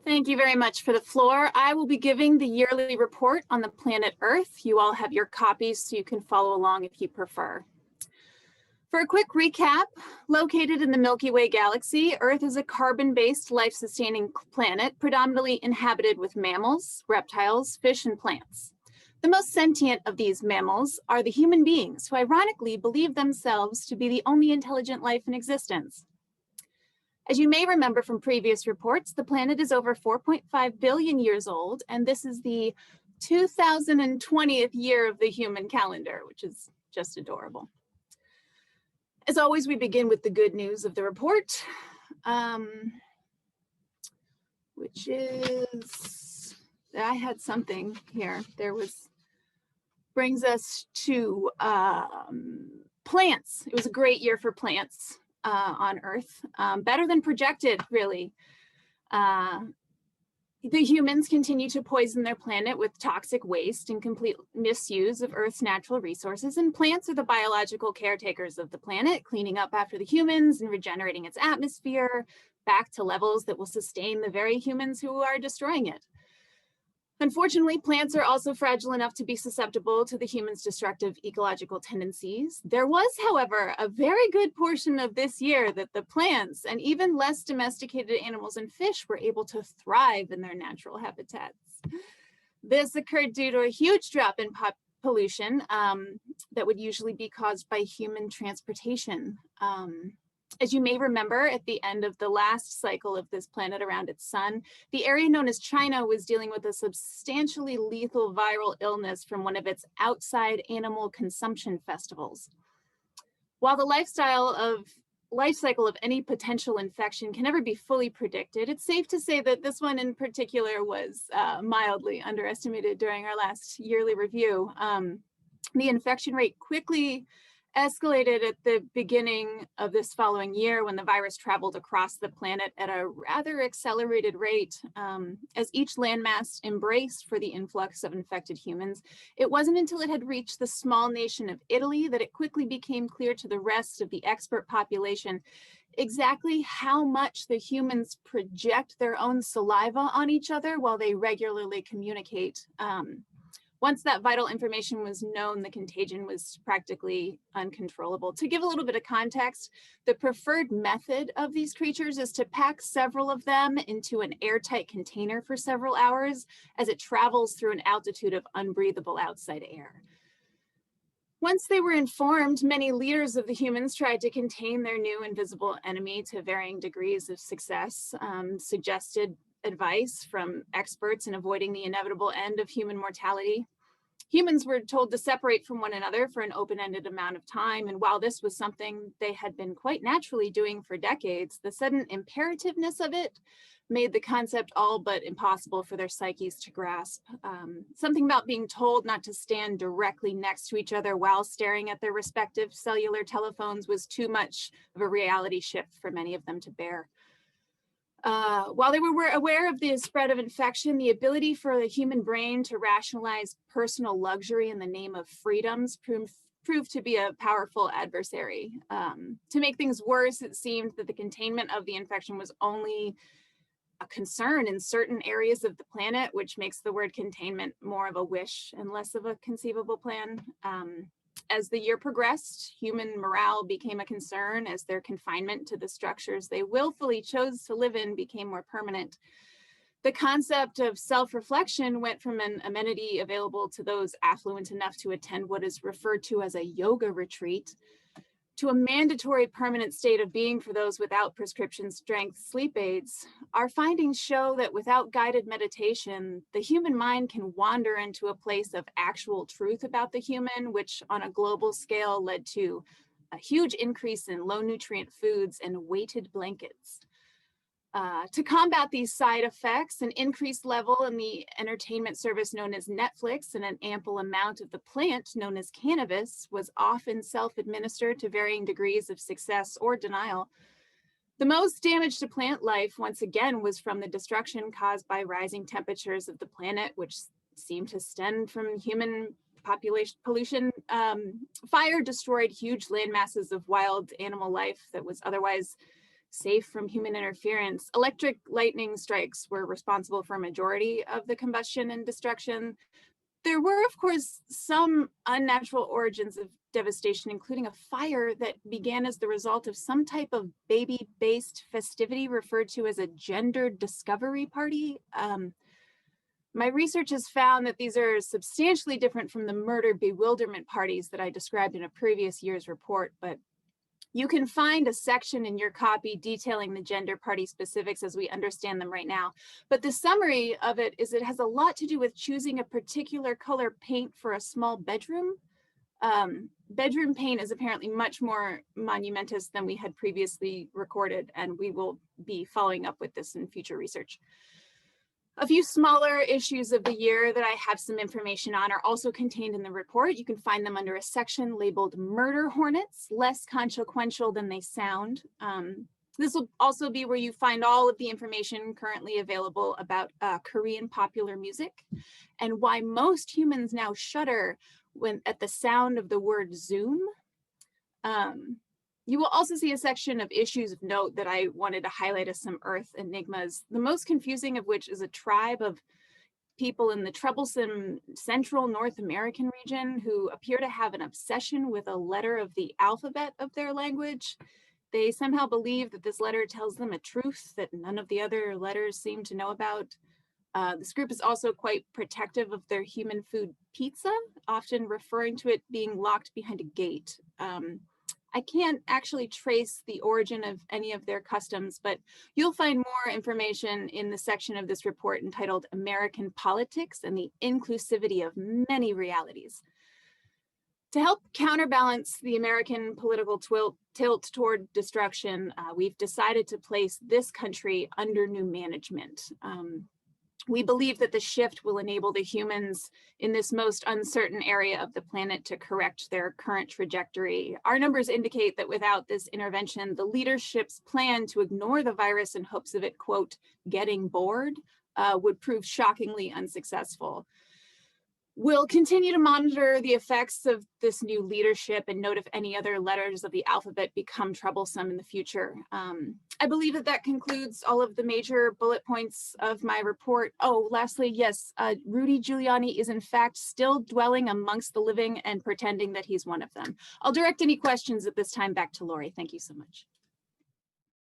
Thank you very much for the floor. I will be giving the yearly report on the planet Earth. You all have your copies so you can follow along if you prefer. For a quick recap, located in the Milky Way galaxy, Earth is a carbon-based life-sustaining planet predominantly inhabited with mammals, reptiles, fish, and plants. The most sentient of these mammals are the human beings, who ironically believe themselves to be the only intelligent life in existence. As you may remember from previous reports, the planet is over 4.5 billion years old, and this is the 2020th year of the human calendar, which is just adorable. As always, we begin with the good news of the report, which is, I had something here. Brings us to plants. It was a great year for plants on Earth, better than projected, really. The humans continue to poison their planet with toxic waste and complete misuse of Earth's natural resources, and plants are the biological caretakers of the planet, cleaning up after the humans and regenerating its atmosphere back to levels that will sustain the very humans who are destroying it. Unfortunately, plants are also fragile enough to be susceptible to the humans' destructive ecological tendencies. There was, however, a very good portion of this year that the plants and even less domesticated animals and fish were able to thrive in their natural habitats. This occurred due to a huge drop in pollution that would usually be caused by human transportation. As you may remember, at the end of the last cycle of this planet around its sun, the area known as China was dealing with a substantially lethal viral illness from one of its outside animal consumption festivals. While the life cycle of any potential infection can never be fully predicted, it's safe to say that this one in particular was mildly underestimated during our last yearly review. The infection rate quickly escalated at the beginning of this following year when the virus traveled across the planet at a rather accelerated rate. As each landmass embraced for the influx of infected humans, it wasn't until it had reached the small nation of Italy that it quickly became clear to the rest of the expert population exactly how much the humans project their own saliva on each other while they regularly communicate. Once that vital information was known, the contagion was practically uncontrollable. To give a little bit of context, the preferred method of these creatures is to pack several of them into an airtight container for several hours as it travels through an altitude of unbreathable outside air. Once they were informed, many leaders of the humans tried to contain their new invisible enemy to varying degrees of success, suggested advice from experts in avoiding the inevitable end of human mortality. Humans were told to separate from one another for an open-ended amount of time, and while this was something they had been quite naturally doing for decades, the sudden imperativeness of it made the concept all but impossible for their psyches to grasp. Something about being told not to stand directly next to each other while staring at their respective cellular telephones was too much of a reality shift for many of them to bear. While they were aware of the spread of infection, the ability for the human brain to rationalize personal luxury in the name of freedoms proved to be a powerful adversary. To make things worse, it seemed that the containment of the infection was only a concern in certain areas of the planet, which makes the word containment more of a wish and less of a conceivable plan. As the year progressed, human morale became a concern as their confinement to the structures they willfully chose to live in became more permanent. The concept of self-reflection went from an amenity available to those affluent enough to attend what is referred to as a yoga retreat to a mandatory permanent state of being for those without prescription strength sleep aids. Our findings show that without guided meditation, the human mind can wander into a place of actual truth about the human, which on a global scale led to a huge increase in low nutrient foods and weighted blankets. To combat these side effects, an increased level in the entertainment service known as Netflix and an ample amount of the plant known as cannabis was often self-administered to varying degrees of success or denial. The most damage to plant life, once again, was from the destruction caused by rising temperatures of the planet, which seemed to stem from human population pollution. Fire destroyed huge land masses of wild animal life that was otherwise safe from human interference. Electric lightning strikes were responsible for a majority of the combustion and destruction. There were, of course, some unnatural origins of devastation, including a fire that began as the result of some type of baby-based festivity referred to as a gender discovery party. My research has found that these are substantially different from the murder bewilderment parties that I described in a previous year's report, but you can find a section in your copy detailing the gender party specifics as we understand them right now. But the summary of it is it has a lot to do with choosing a particular color paint for a small bedroom. Bedroom paint is apparently much more monumentous than we had previously recorded, and we will be following up with this in future research. A few smaller issues of the year that I have some information on are also contained in the report. You can find them under a section labeled Murder Hornets, less consequential than they sound. This will also be where you find all of the information currently available about Korean popular music and why most humans now shudder when at the sound of the word Zoom. You will also see a section of issues of note that I wanted to highlight as some Earth enigmas, the most confusing of which is a tribe of people in the troublesome central North American region who appear to have an obsession with a letter of the alphabet of their language. They somehow believe that this letter tells them a truth that none of the other letters seem to know about. This group is also quite protective of their human food pizza, often referring to it being locked behind a gate. I can't actually trace the origin of any of their customs, but you'll find more information in the section of this report entitled American Politics and the Inclusivity of Many Realities. To help counterbalance the American political tilt toward destruction, we've decided to place this country under new management. We believe that the shift will enable the humans in this most uncertain area of the planet to correct their current trajectory. Our numbers indicate that without this intervention, the leadership's plan to ignore the virus in hopes of it, quote, getting bored, would prove shockingly unsuccessful. We'll continue to monitor the effects of this new leadership and note if any other letters of the alphabet become troublesome in the future. I believe that that concludes all of the major bullet points of my report. Oh, lastly, yes, Rudy Giuliani is in fact still dwelling amongst the living and pretending that he's one of them. I'll direct any questions at this time back to Lori. Thank you so much.